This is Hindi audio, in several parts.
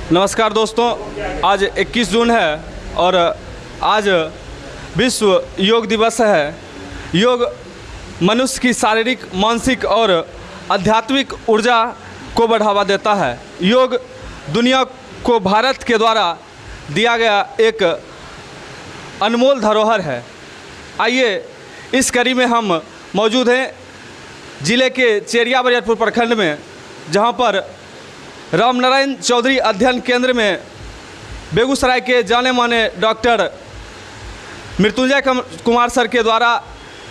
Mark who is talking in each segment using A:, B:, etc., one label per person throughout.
A: नमस्कार दोस्तों, आज 21 जून है और आज विश्व योग दिवस है। योग मनुष्य की शारीरिक, मानसिक और आध्यात्मिक ऊर्जा को बढ़ावा देता है। योग दुनिया को भारत के द्वारा दिया गया एक अनमोल धरोहर है। आइए इस कड़ी में हम मौजूद हैं ज़िले के चेरिया बरियारपुर प्रखंड में, जहां पर रामनारायण चौधरी अध्ययन केंद्र में बेगूसराय के जाने माने डॉक्टर मृत्युंजय कुमार सर के द्वारा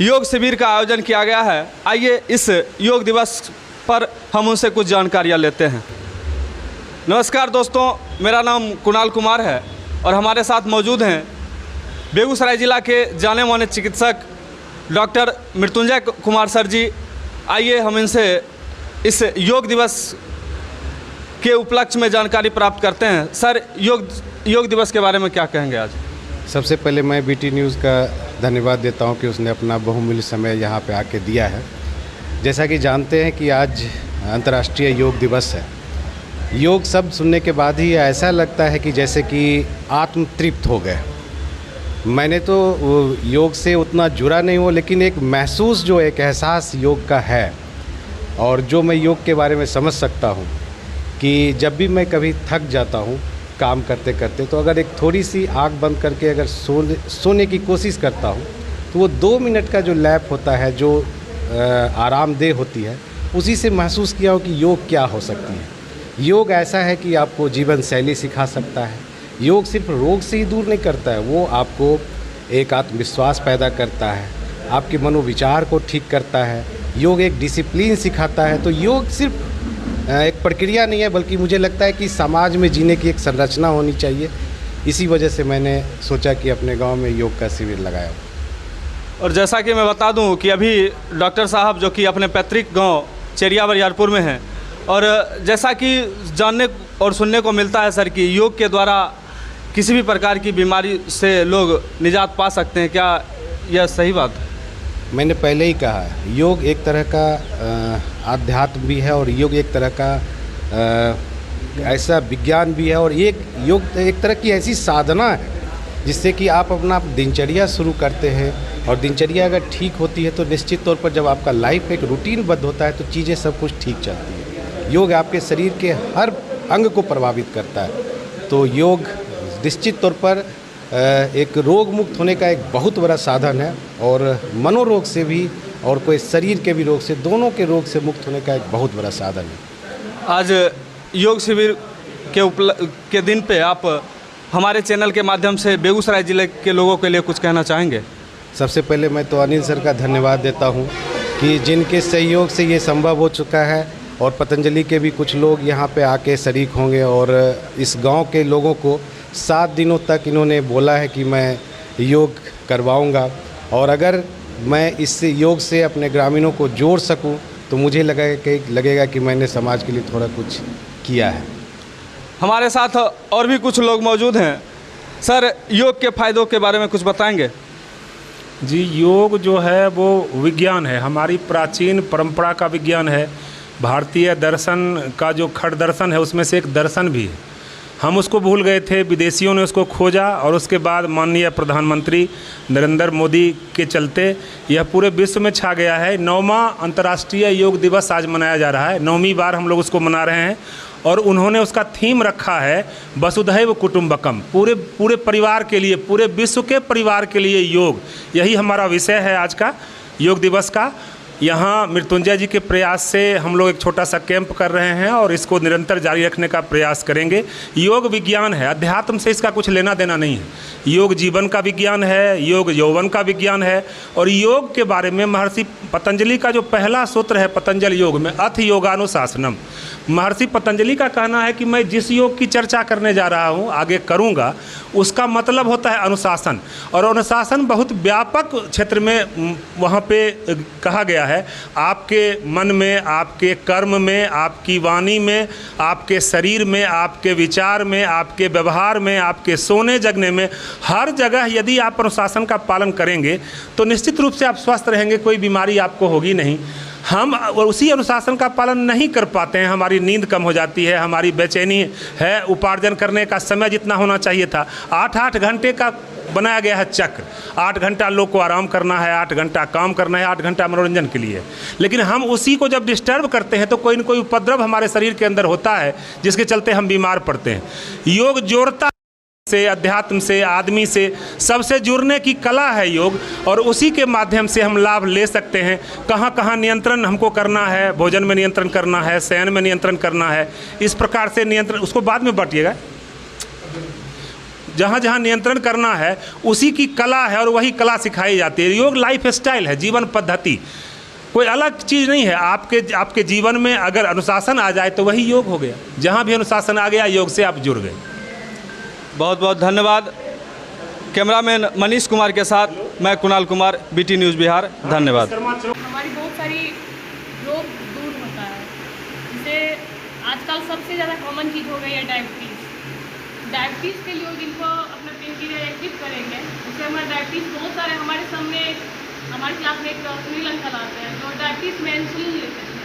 A: योग शिविर का आयोजन किया गया है। आइए इस योग दिवस पर हम उनसे कुछ जानकारियाँ लेते हैं। नमस्कार दोस्तों, मेरा नाम कुणाल कुमार है और हमारे साथ मौजूद हैं बेगूसराय ज़िला के जाने माने चिकित्सक डॉक्टर मृत्युंजय कुमार सर जी। आइए हम इनसे इस योग दिवस के उपलक्ष्य में जानकारी प्राप्त करते हैं। सर, योग दिवस के बारे में क्या कहेंगे आज?
B: सबसे पहले मैं बीटी न्यूज़ का धन्यवाद देता हूं कि उसने अपना बहुमूल्य समय यहां पे आके दिया है। जैसा कि जानते हैं कि आज अंतर्राष्ट्रीय योग दिवस है। योग शब्द सुनने के बाद ही ऐसा लगता है कि जैसे कि आत्म तृप्त हो गए। मैंने तो योग से उतना जुड़ा नहीं हूँ, लेकिन एक महसूस जो एक एहसास योग का है और जो मैं योग के बारे में समझ सकता हूँ कि जब भी मैं कभी थक जाता हूँ काम करते करते, तो अगर एक थोड़ी सी आँख बंद करके अगर सोने की कोशिश करता हूँ तो वो 2 मिनट का जो लैप होता है, जो आरामदेह होती है, उसी से महसूस किया हो कि योग क्या हो सकती है। योग ऐसा है कि आपको जीवन शैली सिखा सकता है। योग सिर्फ रोग से ही दूर नहीं करता है, वो आपको एक आत्मविश्वास पैदा करता है, आपके मनोविचार को ठीक करता है। योग एक डिसिप्लिन सिखाता है। तो योग सिर्फ एक प्रक्रिया नहीं है, बल्कि मुझे लगता है कि समाज में जीने की एक संरचना होनी चाहिए। इसी वजह से मैंने सोचा कि अपने गांव में योग का शिविर लगाया।
A: और जैसा कि मैं बता दूं कि अभी डॉक्टर साहब जो कि अपने पैतृक गांव चेरिया बरियारपुर में हैं, और जैसा कि जानने और सुनने को मिलता है सर कि योग के द्वारा किसी भी प्रकार की बीमारी से लोग निजात पा सकते हैं। क्या यह सही बात है?
B: मैंने पहले ही कहा, योग एक तरह का आध्यात्म भी है और योग एक तरह का ऐसा विज्ञान भी है, और योग एक तरह की ऐसी साधना है जिससे कि आप अपना दिनचर्या शुरू करते हैं, और दिनचर्या अगर ठीक होती है तो निश्चित तौर पर जब आपका लाइफ एक रूटीनबद्ध होता है तो चीज़ें सब कुछ ठीक चलती है। योग आपके शरीर के हर अंग को प्रभावित करता है। तो योग निश्चित तौर पर एक रोग मुक्त होने का एक बहुत बड़ा साधन है, और मनोरोग से भी और कोई शरीर के भी रोग से, दोनों के रोग से मुक्त होने का एक बहुत बड़ा साधन है।
A: आज योग शिविर के दिन पे आप हमारे चैनल के माध्यम से बेगूसराय ज़िले के लोगों के लिए कुछ कहना चाहेंगे?
B: सबसे पहले मैं तो अनिल सर का धन्यवाद देता हूँ कि जिनके सहयोग से ये संभव हो चुका है, और पतंजलि के भी कुछ लोग यहाँ पे आके शरीक होंगे, और इस गाँव के लोगों को 7 दिनों तक इन्होंने बोला है कि मैं योग करवाऊंगा, और अगर मैं इस योग से अपने ग्रामीणों को जोड़ सकूं तो मुझे लगेगा कि मैंने समाज के लिए थोड़ा कुछ किया है।
A: हमारे साथ और भी कुछ लोग मौजूद हैं। सर, योग के फायदों के बारे में कुछ बताएंगे?
C: जी, योग जो है वो विज्ञान है, हमारी प्राचीन परंपरा का विज्ञान है। भारतीय दर्शन का जो खड़ दर्शन है उसमें से एक दर्शन भी है। हम उसको भूल गए थे, विदेशियों ने उसको खोजा, और उसके बाद माननीय प्रधानमंत्री नरेंद्र मोदी के चलते यह पूरे विश्व में छा गया है। 9वां अंतर्राष्ट्रीय योग दिवस आज मनाया जा रहा है। 9वीं बार हम लोग उसको मना रहे हैं, और उन्होंने उसका थीम रखा है वसुधैव कुटुंबकम, पूरे परिवार के लिए, पूरे विश्व के परिवार के लिए योग। यही हमारा विषय है आज का योग दिवस का। यहाँ मृत्युंजय जी के प्रयास से हम लोग एक छोटा सा कैंप कर रहे हैं, और इसको निरंतर जारी रखने का प्रयास करेंगे। योग विज्ञान है, अध्यात्म से इसका कुछ लेना देना नहीं है। योग जीवन का विज्ञान है, योग यौवन का विज्ञान है। और योग के बारे में महर्षि पतंजलि का जो पहला सूत्र है पतंजलि योग में, अथ योगानुशासनम, महर्षि पतंजलि का कहना है कि मैं जिस योग की चर्चा करने जा रहा हूँ, आगे करूँगा, उसका मतलब होता है अनुशासन। और अनुशासन बहुत व्यापक क्षेत्र में वहाँ पे कहा गया है। आपके मन में, आपके कर्म में, आपकी वाणी में, आपके शरीर में, आपके विचार में, आपके व्यवहार में, आपके सोने जगने में, हर जगह यदि आप अनुशासन का पालन करेंगे तो निश्चित रूप से आप स्वस्थ रहेंगे, कोई बीमारी आपको होगी नहीं। हम उसी अनुशासन का पालन नहीं कर पाते हैं, हमारी नींद कम हो जाती है, हमारी बेचैनी है, उपार्जन करने का समय जितना होना चाहिए था 8-8 घंटे का बनाया गया है चक्र। 8 घंटा लोग को आराम करना है, 8 घंटा काम करना है, 8 घंटा मनोरंजन के लिए। लेकिन हम उसी को जब डिस्टर्ब करते हैं तो कोई न कोई उपद्रव हमारे शरीर के अंदर होता है, जिसके चलते हम बीमार पड़ते हैं। योग जोड़ता से, अध्यात्म से, आदमी से, सबसे जुड़ने की कला है योग, और उसी के माध्यम से हम लाभ ले सकते हैं। कहाँ कहाँ नियंत्रण हमको करना है, भोजन में नियंत्रण करना है, शयन में नियंत्रण करना है, इस प्रकार से नियंत्रण, उसको बाद में बांटिएगा। जहाँ जहाँ नियंत्रण करना है उसी की कला है और वही कला सिखाई जाती है। योग लाइफ स्टाइल है, जीवन पद्धति, कोई अलग चीज़ नहीं है। आपके जीवन में अगर अनुशासन आ जाए तो वही योग हो गया। जहाँ भी अनुशासन आ गया, योग से आप जुड़ गए।
A: बहुत बहुत धन्यवाद। कैमरामैन मनीष कुमार के साथ मैं कुणाल कुमार, BT न्यूज़ बिहार। धन्यवाद।
D: हमारी बहुत सारी रोग दूर होता है। जैसे आजकल सबसे ज़्यादा कॉमन चीज़ हो गई है डायबिटीज़। डायबिटीज़ के लोग जिनको अपना पेनक्रियाज एक्टिव करेंगे, उससे हमारा डायबिटीज़ बहुत सारे हमारे सामने, हमारे क्लास में एक सुनील अंकल आते हैं जो डायबिटीज़ में इंसुलिन लेते थे,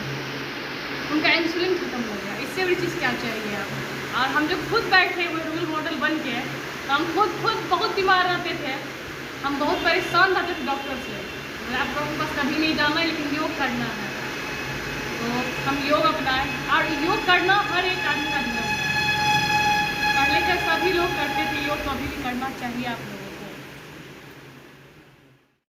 D: उनका इंसुलिन खत्म हो गया। इससे बड़ी चीज़ क्या चाहिए आप? और हम जो खुद बैठे हुए रोल मॉडल बन के, तो हम खुद बहुत बीमार रहते थे, हम बहुत परेशान रहते थे डॉक्टर से। आप डॉक्टर के पास कभी नहीं जाना है, लेकिन योग करना है, तो हम योग अपनाएं। और योग करना हर एक आदमी का धर्म है। पहले के सभी लोग करते थे योग, तो अभी भी करना चाहिए आप लोगों को।